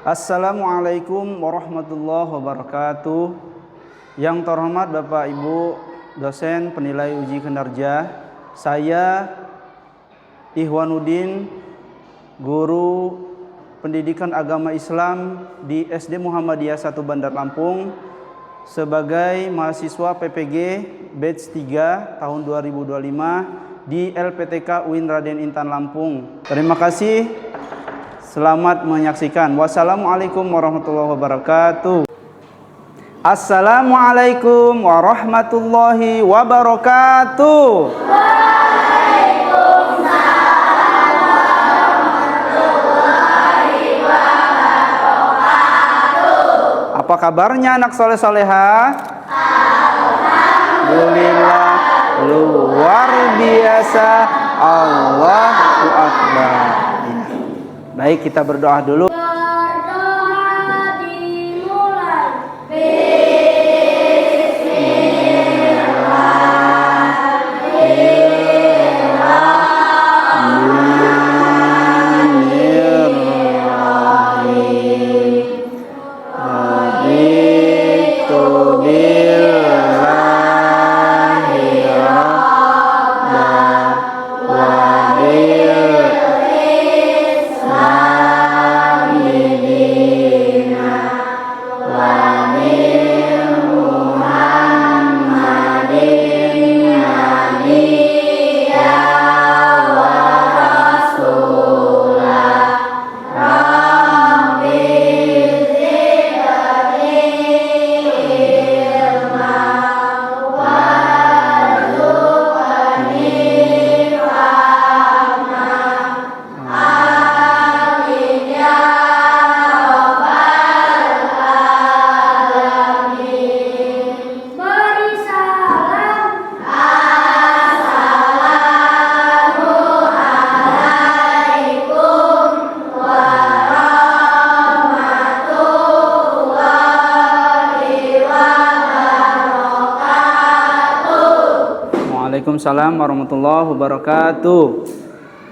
Assalamualaikum warahmatullahi wabarakatuh. Yang terhormat Bapak Ibu dosen penilai uji kinerja, saya Ihwanuddin, guru pendidikan agama Islam di SD Muhammadiyah 1 Bandar Lampung, sebagai mahasiswa PPG batch 3 tahun 2025 di LPTK UIN Raden Intan Lampung. Terima kasih. Selamat menyaksikan. Wassalamualaikum warahmatullahi wabarakatuh. Assalamualaikum warahmatullahi wabarakatuh. Waalaikumsalam warahmatullahi wabarakatuh. Apa kabarnya anak soleh soleha? Alhamdulillah, luar biasa. Allahu Akbar. Baik, kita berdoa dulu. Berdoa dimulai. Waalaikumsalam warahmatullahi wabarakatuh.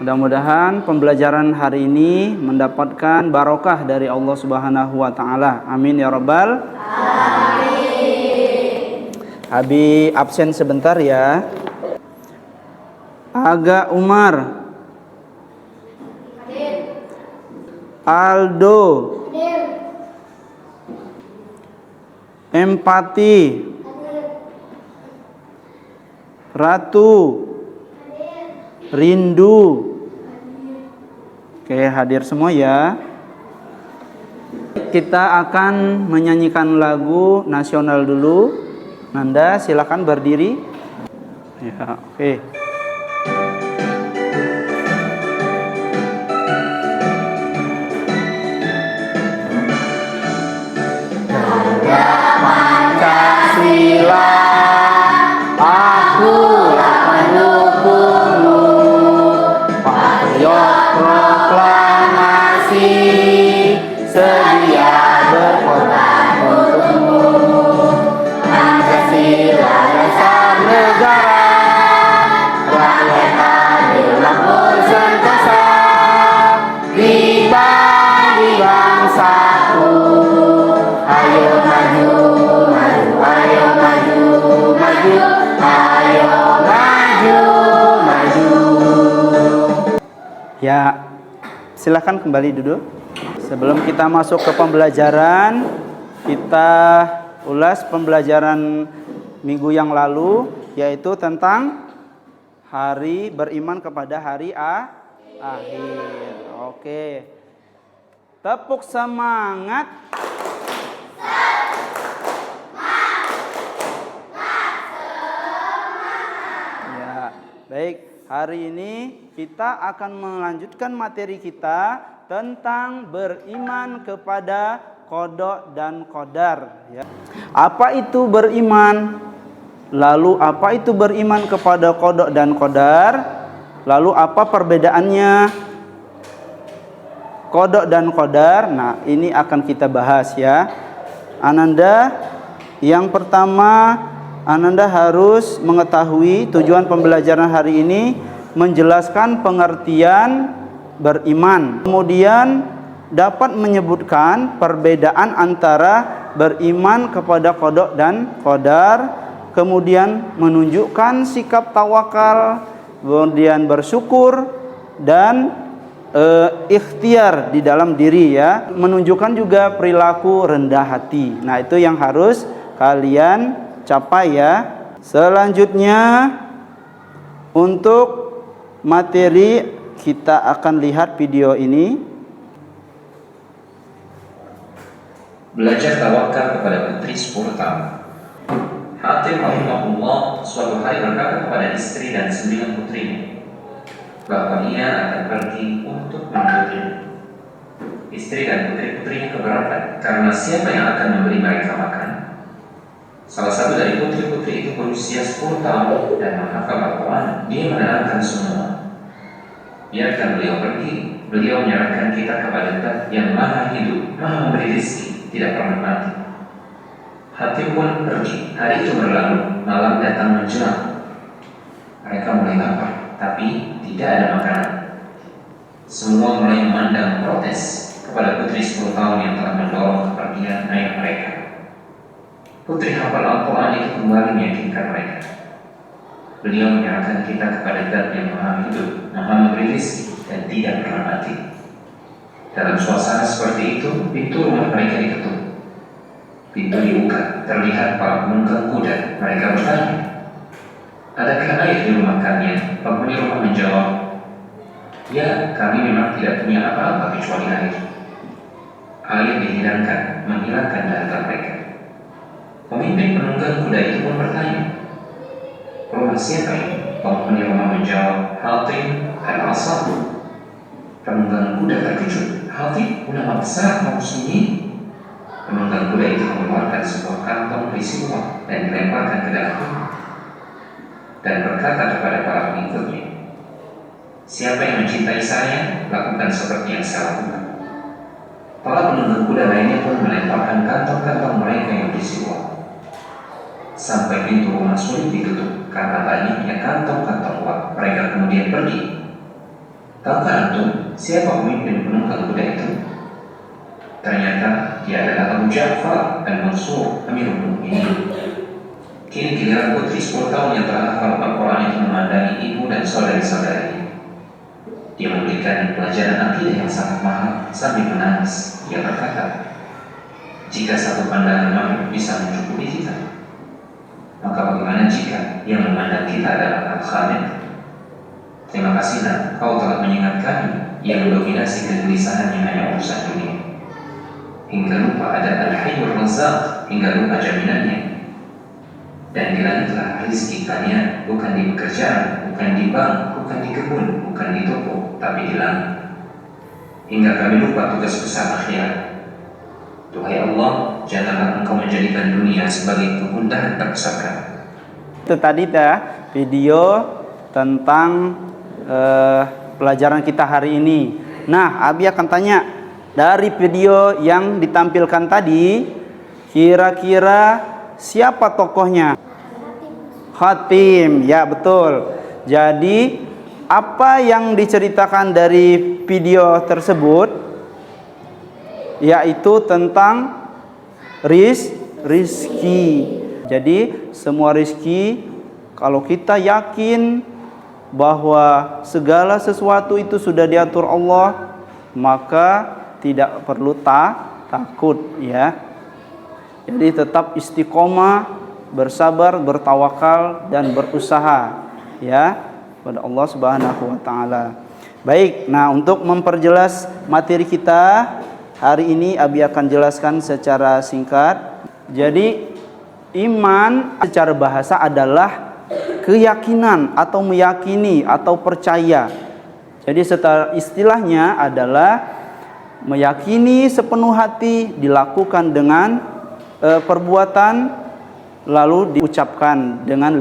Mudah-mudahan pembelajaran hari ini mendapatkan barokah dari Allah Subhanahu wa taala. Amin ya rabbal alamin. Abi absen sebentar ya. Aga Umar. Aldo. Empati. Ratu. Rindu. Oke, hadir semua ya. Kita akan menyanyikan lagu nasional dulu. Nanda silakan berdiri. Ya, oke. Pancasila. Akulah pendukungmu, patriot proklamasi, sedia berkorban untukmu. Pancasila dasar negara, rakyat adil makmur sentosa, dibangun satu. Ayo maju, maju, ayo maju, maju. Ayo maju, maju. Ya, silakan kembali duduk. Sebelum kita masuk ke pembelajaran, kita ulas pembelajaran minggu yang lalu, yaitu tentang hari beriman kepada hari akhir. Oke. Tepuk semangat. Baik, hari ini kita akan melanjutkan materi kita tentang beriman kepada qada dan qadar. Ya. Apa itu beriman? Lalu apa itu beriman kepada qada dan qadar? Lalu apa perbedaannya? Qada dan qadar. Nah, ini akan kita bahas ya. Ananda, yang pertama Ananda harus mengetahui tujuan pembelajaran hari ini menjelaskan pengertian beriman. Kemudian dapat menyebutkan perbedaan antara beriman kepada qada dan qadar, kemudian menunjukkan sikap tawakal, kemudian bersyukur dan ikhtiar di dalam diri ya, menunjukkan juga perilaku rendah hati. Nah, itu yang harus kalian capai ya. Selanjutnya untuk materi kita akan lihat video ini. Belajar tawakal kepada putri 10 tahun. Hatim rahimahullah suatu hari berkata kepada istri dan 9 putrinya bahwa ia akan pergi untuk menuntutnya. Istri dan putri-putrinya keberatan karena siapa yang akan memberi mereka makan? Salah satu dari putri-putri itu berusia 10 tahun dan menghafal Al-Quran. Dia menerangkan semua. Biarkan beliau pergi. Beliau menyerahkan kita kepada Zat yang maha hidup, maha memberi rezeki, tidak pernah mati. Hatim pun pergi. Hari itu berlalu, malam datang menjelang. Mereka mulai lapar, tapi tidak ada makanan. Semua mulai memandang protes kepada putri 10 tahun yang telah mendorong kepergian ayah mereka. Putri hafal Al-Quran itu kembali meyakinkan mereka. Beliau menyerahkan kita kepada Zat yang maha hidup, maha memberi rezeki dan tidak pernah mati. Dalam suasana seperti itu, pintu rumah mereka diketuk. Pintu dibuka, terlihat para penunggang kuda. Mereka bertanya, adakah air di rumah kalian? Penghuni rumah menjawab, ya, kami memang tidak punya apa-apa kecuali air. Air dihilangkan, menghilangkan dahaga mereka. Pemimpin penunggang kuda itu pun bertanya, rumah siapa ini? Penghuni rumah menjawab, Hatim al-Asad. Penunggang kuda terkejut, Hatim, ulama besar mau sembunyi? Penunggang kuda itu mengeluarkan sebuah kantong berisi uang dan dilemparkan ke dalam rumah dan berkata kepada para pengikutnya, siapa yang mencintai saya, lakukan seperti yang saya lakukan. Para penunggang kuda lainnya pun melemparkan kantong-kantong mereka yang berisi uang sampai pintu rumah sulit ditutup karena banyaknya kantong-kantong uang. Mereka kemudian pergi. Tahukah antum siapa pemimpin penunggang kuda itu? Ternyata dia adalah Abu Ja'far al-Mansur, Amirul Mukminin. Kini giliran putri 10 tahun yang telah hafal Al-Quran itu memandangi ibu dan saudari-saudarinya. Dia memberikan pelajaran akidah yang sangat mahal sambil menangis. Dia berkata, jika satu pandangan makhluk bisa mencukupi kita, maka bagaimana jika yang memandang kita adalah Al-Khaliq? Terima kasih nak, kau telah mengingatkan yang mendominasi kegelisahannya hanya urusan dunia, hingga lupa ada Al-Hayyur Razzaq, hingga lupa jaminannya. Dan di langitlah rezeki kalian, bukan di pekerjaan, bukan di bank, bukan di kebun, bukan di toko, tapi di langit. Hingga kami lupa tugas besar akhirat. Tuhai Allah, janganlah engkau menjadikan dunia sebagai kegundahan terbesar kami. Itu tadi video tentang pelajaran kita hari ini. Nah, Abi akan tanya, dari video yang ditampilkan tadi, kira-kira siapa tokohnya? Hatim, ya betul. Jadi apa yang diceritakan dari video tersebut, yaitu tentang rizki. Jadi semua rizki, kalau kita yakin bahwa segala sesuatu itu sudah diatur Allah, maka tidak perlu takut ya. Jadi tetap istiqomah, bersabar, bertawakal dan berusaha ya pada Allah Subhanahu wa taala. Baik, nah untuk memperjelas materi kita hari ini, Abi akan jelaskan secara singkat. Jadi iman secara bahasa adalah keyakinan atau meyakini atau percaya. Jadi setelah istilahnya adalah meyakini sepenuh hati, dilakukan dengan perbuatan, lalu diucapkan dengan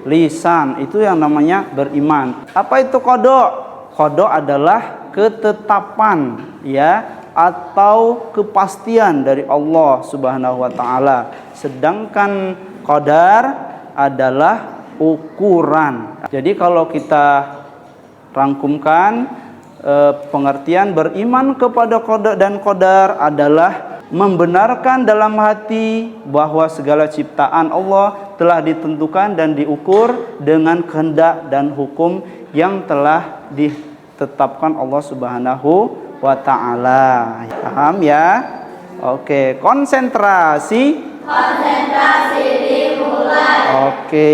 lisan. Itu yang namanya beriman. Apa itu qada? Qada adalah ketetapan ya, atau kepastian dari Allah Subhanahu wa taala. Sedangkan qadar adalah ukuran. Jadi kalau kita rangkumkan, pengertian beriman kepada qada dan qadar adalah membenarkan dalam hati bahwa segala ciptaan Allah telah ditentukan dan diukur dengan kehendak dan hukum yang telah ditetapkan Allah Subhanahu wa taala. Paham ya? Oke, konsentrasi. Konsentrasi dimulai. Oke.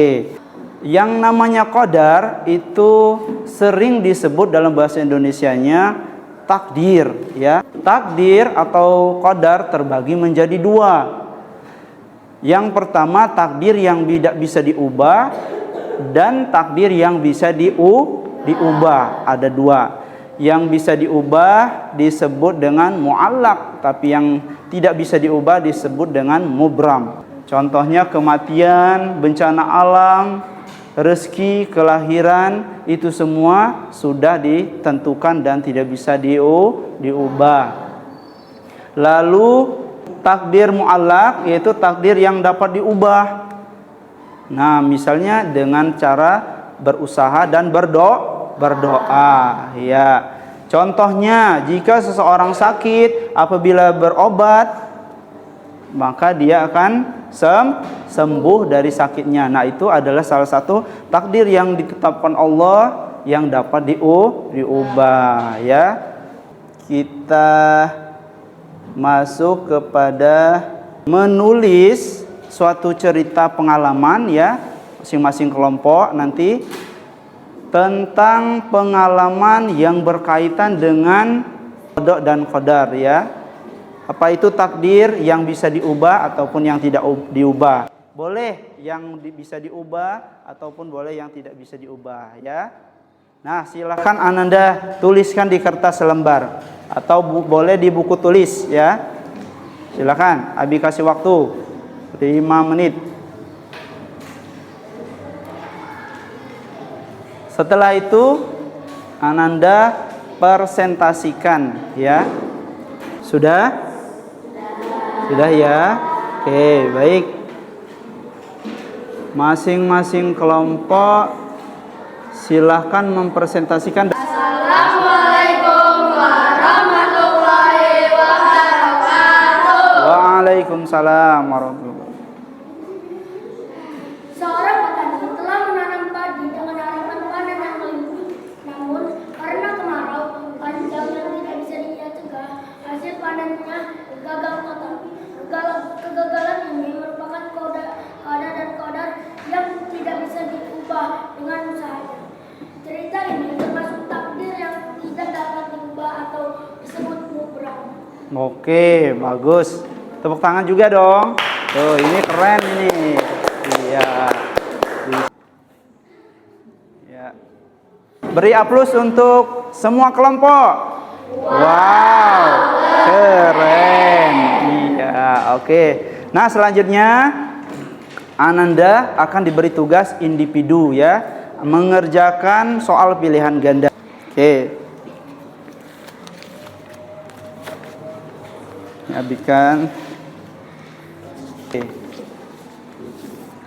Yang namanya qadar itu sering disebut dalam bahasa Indonesianya takdir ya. Takdir atau qadar terbagi menjadi dua. Yang pertama takdir yang tidak bisa diubah dan takdir yang bisa diubah. Ada dua. Yang bisa diubah disebut dengan muallaq, tapi yang tidak bisa diubah disebut dengan mubram. Contohnya kematian, bencana alam, rezeki, kelahiran, itu semua sudah ditentukan dan tidak bisa diubah. Lalu takdir muallaq yaitu takdir yang dapat diubah. Nah, misalnya dengan cara berusaha dan berdoa ya. Contohnya jika seseorang sakit, apabila berobat maka dia akan sembuh dari sakitnya. Nah, itu adalah salah satu takdir yang ditetapkan Allah yang dapat diubah ya. Kita masuk kepada menulis suatu cerita pengalaman ya, masing-masing kelompok nanti tentang pengalaman yang berkaitan dengan qada dan qadar ya. Apa itu takdir yang bisa diubah ataupun yang tidak diubah. Boleh yang bisa diubah ataupun boleh yang tidak bisa diubah ya. Nah, silakan Ananda tuliskan di kertas selembar atau boleh di buku tulis ya. Silakan, Abi kasih waktu 5 menit. Setelah itu Ananda presentasikan ya. Sudah? Sudah ya? Oke, baik. Masing-masing kelompok silahkan mempresentasikan. Assalamualaikum warahmatullahi wabarakatuh. Waalaikumsalam warahmatullahi wabarakatuh. Seorang petani telah menanam padi dengan harapan panen yang melimpah. Namun karena kemarau panjang yang tidak bisa dia cegah, hasil panennya gagal total. Kegagalan ini merupakan qada dan qadar yang tidak bisa diubah dengan usahanya. Cerita ini termasuk takdir yang tidak dapat diubah atau disebut mubram. Oke, bagus. Tepuk tangan juga dong. Tuh, ini keren ini. Iya. Ya. Beri aplaus untuk semua kelompok. Wow, keren. Iya, oke. Nah, selanjutnya Ananda akan diberi tugas individu ya, mengerjakan soal pilihan ganda. Oke. Abikan. Oke.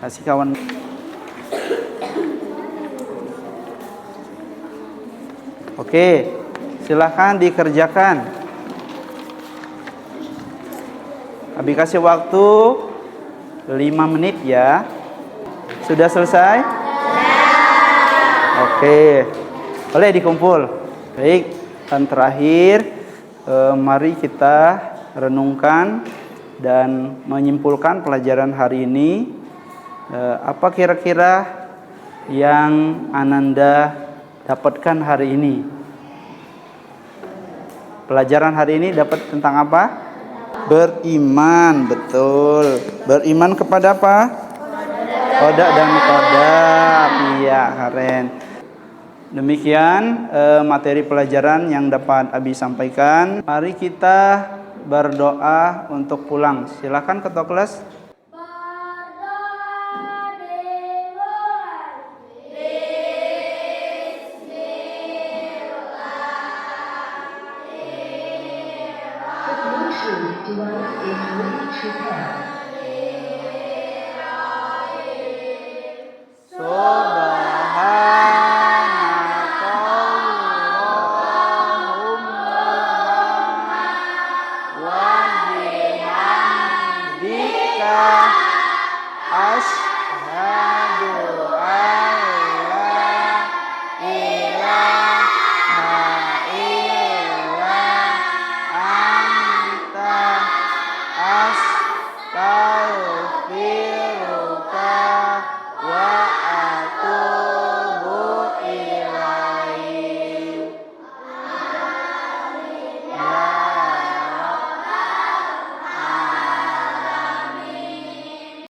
Kasih kawan. Oke, silahkan dikerjakan. Abi kasih waktu 5 menit ya. Sudah selesai? Oke. Boleh dikumpul. Baik, dan terakhir mari kita renungkan dan menyimpulkan pelajaran hari ini. Apa kira-kira yang Ananda dapatkan hari ini? Pelajaran hari ini dapat tentang apa? Beriman, betul. Beriman kepada apa? Qada dan qadar. Iya, keren. Demikian materi pelajaran yang dapat Abi sampaikan. Mari kita berdoa untuk pulang. Silakan ketua kelas. Dadah.